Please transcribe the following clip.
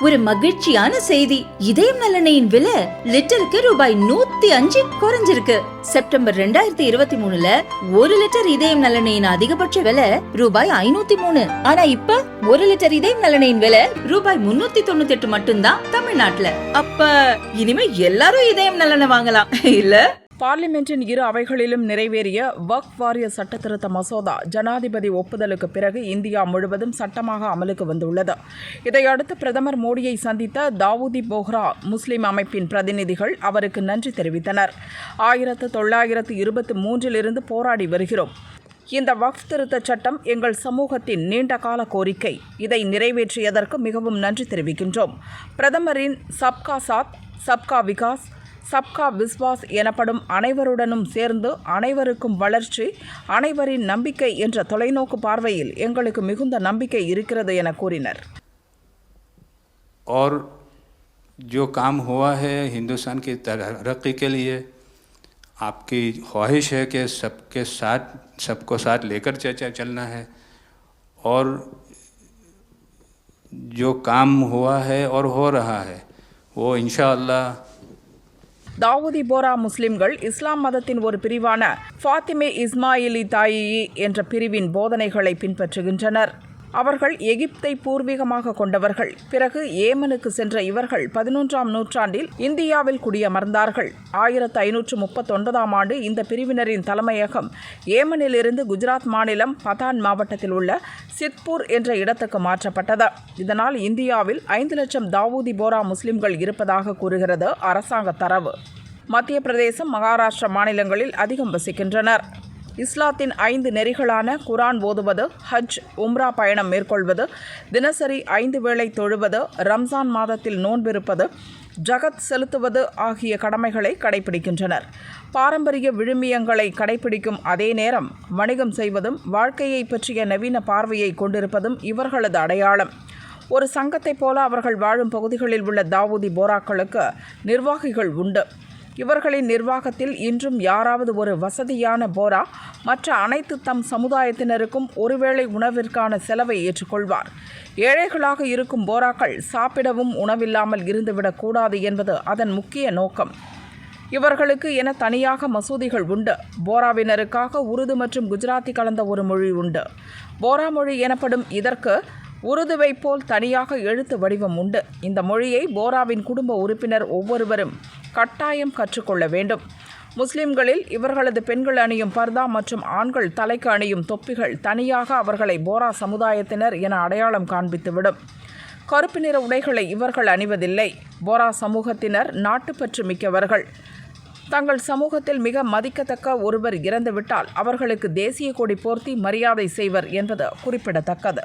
ஒரு மகிழ்ச்சியான செய்தி. இதயம் நல்லெண்ணெயின் விலை லிட்டருக்கு ரூபாய் 105 குறைஞ்சிருக்கு. செப்டம்பர் 2023ல 1 லிட்டர் இதயம் நல்லெண்ணெயின் அதிகபட்ச விலை ரூபாய் 503. ஆனா இப்ப 1 லிட்டர் இதயம் நல்லெண்ணெயின் விலை ரூபாய் 398 மட்டும்தான் தமிழ்நாட்டுல. அப்ப இனிமே எல்லாரும் இதயம் நல்லெண்ணெய் வாங்கலாம் இல்ல? பார்லிமெண்டின் இரு அவைகளிலும் நிறைவேறிய வக்ஃப் வாரிய சட்டத்திருத்த மசோதா ஜனாதிபதி ஒப்புதலுக்கு பிறகு இந்தியா முழுவதும் சட்டமாக அமலுக்கு வந்துள்ளது. இதையடுத்து பிரதமர் மோடியை சந்தித்த தாவூதி போஹ்ரா முஸ்லிம் அமைப்பின் பிரதிநிதிகள் அவருக்கு நன்றி தெரிவித்தனர். 1923 போராடி வருகிறோம். இந்த வக்ஃப் திருத்த சட்டம் எங்கள் சமூகத்தின் நீண்டகால கோரிக்கை. இதை நிறைவேற்றியதற்கு மிகவும் நன்றி தெரிவிக்கின்றோம். பிரதமரின் சப்கா சாத், சப்கா விகாஸ், சப்கா விஸ்வாஸ் எனப்படும் அனைவருடனும் சேர்ந்து அனைவருக்கும் வளர்ச்சி, அனைவரின் நம்பிக்கை என்ற தொலைநோக்கு பார்வையில் எங்களுக்கு மிகுந்த நம்பிக்கை இருக்கிறது என கூறினர். और जो काम हुआ है हिंदुस्तान की तरक्की के लिए, आपकी ख्वाहिश है कि सबको साथ लेकर चलना है, और जो काम हुआ है और हो रहा है वो इंशाअल्लाह. தாவூதி போரா முஸ்லிம்கள் இஸ்லாம் மதத்தின் ஒரு பிரிவான ஃபாத்திமே இஸ்மாயிலி தாயி என்ற பிரிவின் போதனைகளை பின்பற்றுகின்றனர். அவர்கள் எகிப்தை பூர்வீகமாக கொண்டவர்கள். பிறகு ஏமனுக்கு சென்ற இவர்கள் 11ஆம் நூற்றாண்டில் இந்தியாவில் குடியமர்ந்தார்கள். 1539ஆம் ஆண்டு இந்த பிரிவினரின் தலைமையகம் ஏமனிலிருந்து குஜராத் மாநிலம் பதான் மாவட்டத்தில் உள்ள சித்பூர் என்ற இடத்துக்கு மாற்றப்பட்டது. இதனால் இந்தியாவில் 5 லட்சம் தாவூதி போரா முஸ்லிம்கள் இருப்பதாக கூறுகிறது அரசாங்க தரவு. மத்திய பிரதேசம், மகாராஷ்டிரா மாநிலங்களில் அதிகம் வசிக்கின்றனர். இஸ்லாத்தின் 5 நெறிகளான குரான் ஓதுவது, ஹஜ், உம்ரா பயணம் மேற்கொள்வது, தினசரி 5 வேளை தொழுவது, ரம்ஜான் மாதத்தில் நோன்பிருப்பது, ஜகத் செலுத்துவது ஆகிய கடமைகளை கடைபிடிக்கின்றனர். பாரம்பரிய விழுமியங்களை கடைபிடிக்கும் அதே நேரம் வணிகம் செய்வதும் வாழ்க்கையை பற்றிய நவீன பார்வையை கொண்டிருப்பதும் இவர்களது அடையாளம். ஒரு சங்கத்தைப் போல அவர்கள் வாழும் பகுதிகளில் உள்ள தாவூதி போராக்களுக்கு நிர்வாகிகள் உண்டு. இவர்களின் நிர்வாகத்தில் இன்றும் யாராவது ஒரு வசதியான போரா மற்ற அனைத்து தம் சமுதாயத்தினருக்கும் ஒருவேளை உணவிற்கான செலவை ஏற்றுக்கொள்வார். ஏழைகளாக இருக்கும் போராக்கள் சாப்பிடவும் உணவில்லாமல் இருந்துவிடக்கூடாது என்பது அதன் முக்கிய நோக்கம். இவர்களுக்கு என தனியாக மசூதிகள் உண்டு. போராவினருக்காக உருது மற்றும் குஜராத்தி கலந்த ஒரு மொழி உண்டு. போரா மொழி எனப்படும் இதற்கு உருதுவை போல் தனியாக எழுத்து வடிவம் உண்டு. இந்த மொழியை போராவின் குடும்ப உறுப்பினர் ஒவ்வொருவரும் கட்டாயம் கற்றுக்கொள்ள வேண்டும். முஸ்லிம்களில் இவர்களது பெண்கள் அணியும் பர்தா மற்றும் ஆண்கள் தலைக்கு அணியும் தொப்பிகள் தனியாக அவர்களை போரா சமுதாயத்தினர் என அடையாளம் காண்பித்துவிடும். கருப்பு நிற உடைகளை இவர்கள் அணிவதில்லை. போரா சமூகத்தினர் நாட்டுப்பற்று மிக்கவர்கள். தங்கள் சமூகத்தில் மிக மதிக்கத்தக்க ஒருவர் இறந்துவிட்டால் அவர்களுக்கு தேசிய கொடி போர்த்தி மரியாதை செய்வர் என்பது குறிப்பிடத்தக்கது.